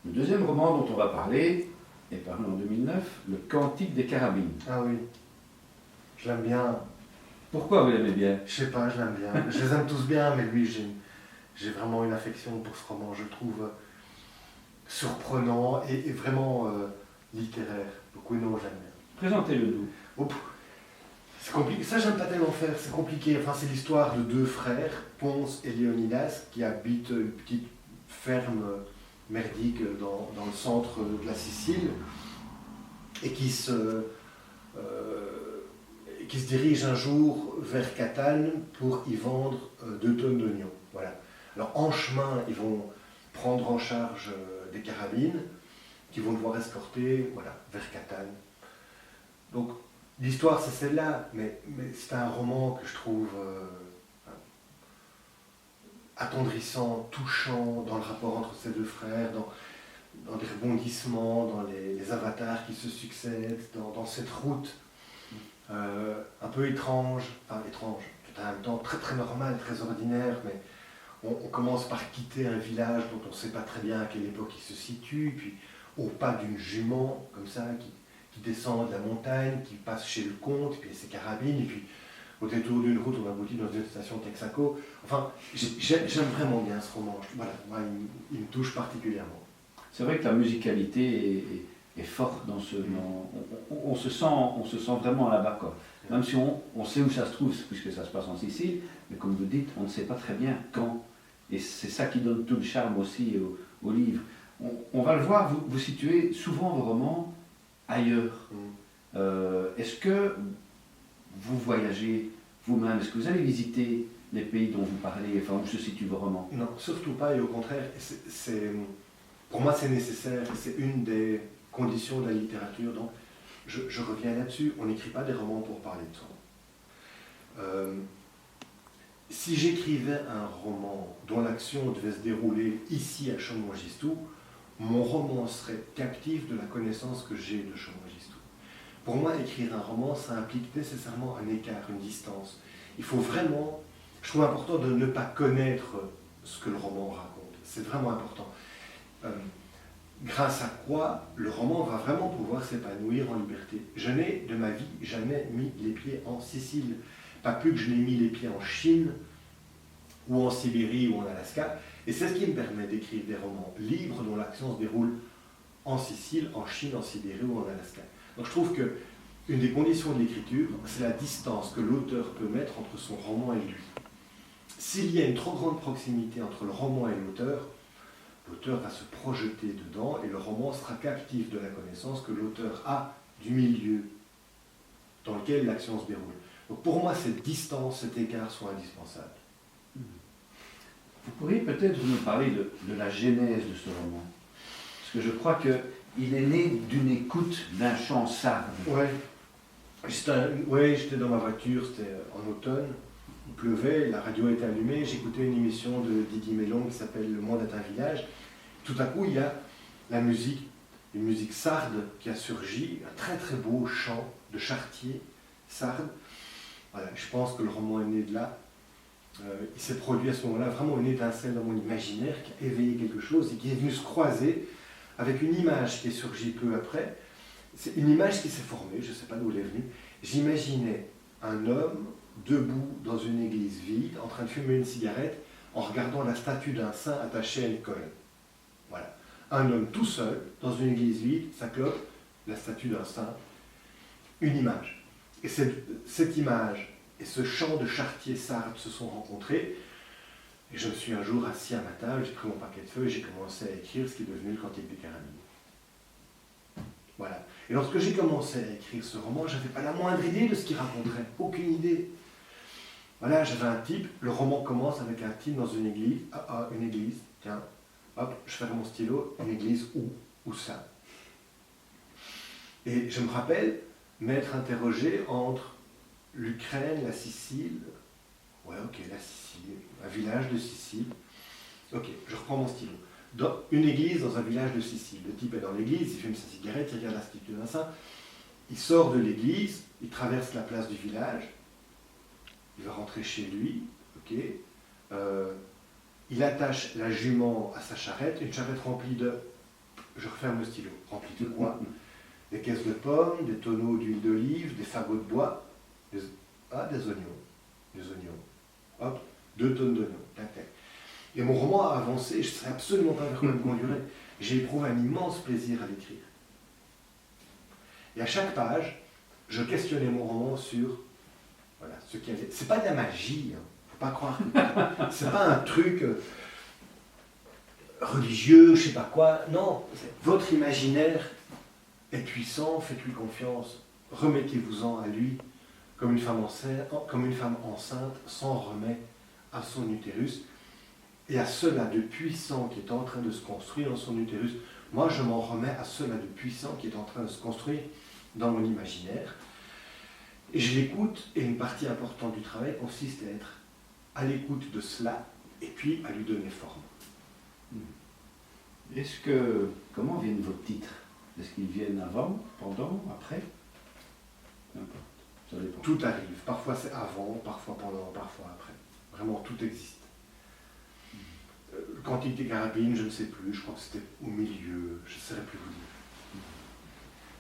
Le deuxième roman dont on va parler est paru en 2009, Le Cantique des Carabines. Ah oui, je l'aime bien. Pourquoi vous l'aimez bien? Je sais pas, je l'aime bien. Je les aime tous bien, mais lui, j'ai vraiment une affection pour ce roman. Je le trouve surprenant et vraiment littéraire. Donc oui, non, j'aime bien. Présentez-le-nous. Oh, c'est compliqué. Ça, j'aime pas tellement faire. C'est compliqué. Enfin, c'est l'histoire de deux frères, Ponce et Léonidas, qui habitent une petite ferme merdique dans le centre de la Sicile et qui se dirigent un jour vers Catane pour y vendre 2 tonnes d'oignons. Voilà. Alors en chemin, ils vont prendre en charge des carabines qui vont devoir escorter vers Catane. Donc l'histoire c'est celle-là, mais c'est un roman que je trouve attendrissant, touchant dans le rapport entre ces deux frères, dans des rebondissements, dans les avatars qui se succèdent, dans cette route un peu étrange, tout en même temps très très normal, très ordinaire, mais on commence par quitter un village dont on ne sait pas très bien à quelle époque il se situe, puis au pas d'une jument, comme ça, qui descend de la montagne, qui passe chez le comte, puis ses carabines, et puis au détour d'une route, on aboutit dans une station Texaco. Enfin, j'aime vraiment bien ce roman. Voilà, moi, il me touche particulièrement. C'est vrai que la musicalité est forte dans ce... on se sent vraiment là-bas, quoi. Même si on sait où ça se trouve, puisque ça se passe en Sicile, mais comme vous dites, on ne sait pas très bien quand. Et c'est ça qui donne tout le charme aussi au livre. On va le voir, vous situez souvent vos romans ailleurs. Est-ce que vous voyagez vous-même? Est-ce que vous allez visiter les pays dont vous parlez, enfin où se situent vos romans? Non, surtout pas, et au contraire, pour moi c'est nécessaire, c'est une des conditions de la littérature. Donc je reviens là-dessus, on n'écrit pas des romans pour parler de soi. Si j'écrivais un roman dont l'action devait se dérouler ici à Chaume-Montgistou, mon roman serait captif de la connaissance que j'ai de Chaume-Montgistou. Pour moi, écrire un roman, ça implique nécessairement un écart, une distance. Il faut vraiment, je trouve important de ne pas connaître ce que le roman raconte. C'est vraiment important. Grâce à quoi le roman va vraiment pouvoir s'épanouir en liberté. Je n'ai de ma vie jamais mis les pieds en Sicile. Pas plus que je n'ai mis les pieds en Chine, ou en Sibérie, ou en Alaska. Et c'est ce qui me permet d'écrire des romans libres dont l'action se déroule en Sicile, en Chine, en Sibérie ou en Alaska. Donc je trouve qu'une des conditions de l'écriture, c'est la distance que l'auteur peut mettre entre son roman et lui. S'il y a une trop grande proximité entre le roman et l'auteur va se projeter dedans et le roman sera captif de la connaissance que l'auteur a du milieu dans lequel l'action se déroule. Donc pour moi, cette distance, cet écart sont indispensables. Vous pourriez peut-être nous parler de la genèse de ce roman? Parce que je crois qu'il est né d'une écoute d'un chant sarde. Ouais. J'étais dans ma voiture, c'était en automne, il pleuvait, la radio était allumée, j'écoutais une émission de Didier Mellon qui s'appelle Le Monde est un village. Tout à coup, il y a la musique, une musique sarde qui a surgi, un très très beau chant de chartier sarde. Voilà, je pense que le roman est né de là. Il s'est produit à ce moment-là vraiment une étincelle dans mon imaginaire qui a éveillé quelque chose et qui est venu se croiser avec une image qui est surgie peu après. C'est une image qui s'est formée, je ne sais pas d'où elle est venue. J'imaginais un homme debout dans une église vide, en train de fumer une cigarette, en regardant la statue d'un saint attachée à une colonne. Voilà. Un homme tout seul, dans une église vide, sa clope, la statue d'un saint, une image. Et cette image et ce chant de chartier sarde se sont rencontrés. Et je me suis un jour assis à ma table, j'ai pris mon paquet de feuilles et j'ai commencé à écrire ce qui est devenu le Cantique des Carabines. Voilà. Et lorsque j'ai commencé à écrire ce roman, je n'avais pas la moindre idée de ce qu'il raconterait. Aucune idée. Voilà, j'avais un type, le roman commence avec un type dans une église. Une église, tiens, hop, je ferme mon stylo, une église où ça? Et je me rappelle m'être interrogé entre l'Ukraine, la Sicile, ouais ok, la Sicile, un village de Sicile. Ok, je reprends mon stylo. Dans une église dans un village de Sicile. Le type est dans l'église, il fume sa cigarette, il regarde la statue d'un saint. Il sort de l'église, il traverse la place du village, il va rentrer chez lui, ok. Il attache la jument à sa charrette, une charrette remplie de je referme le stylo. Rempli de quoi? Des caisses de pommes, des tonneaux d'huile d'olive, des fagots de bois, des oignons. Des oignons. Hop, 2 tonnes d'oignons. Tac, tac. Et mon roman a avancé, je ne sais absolument pas vers quoi il me conduirait. J'ai éprouvé un immense plaisir à l'écrire. Et à chaque page, je questionnais mon roman sur voilà, ce qu'il y avait. C'est pas de la magie, hein. Faut pas croire que c'est pas un truc religieux, je sais pas quoi. Non, votre imaginaire est puissant, faites-lui confiance, remettez-vous-en à lui comme une femme enceinte s'en remet à son utérus et à cela de puissant qui est en train de se construire dans son utérus. Moi, je m'en remets à cela de puissant qui est en train de se construire dans mon imaginaire. Et je l'écoute, et une partie importante du travail consiste à être à l'écoute de cela, et puis à lui donner forme. Comment viennent vos titres? Est-ce qu'ils viennent avant, pendant, après? Peu importe, ça dépend. Tout arrive, parfois c'est avant, parfois pendant, parfois après. Vraiment, tout existe. Quantité carabine, je ne sais plus, je crois que c'était au milieu, je ne saurais plus vous dire.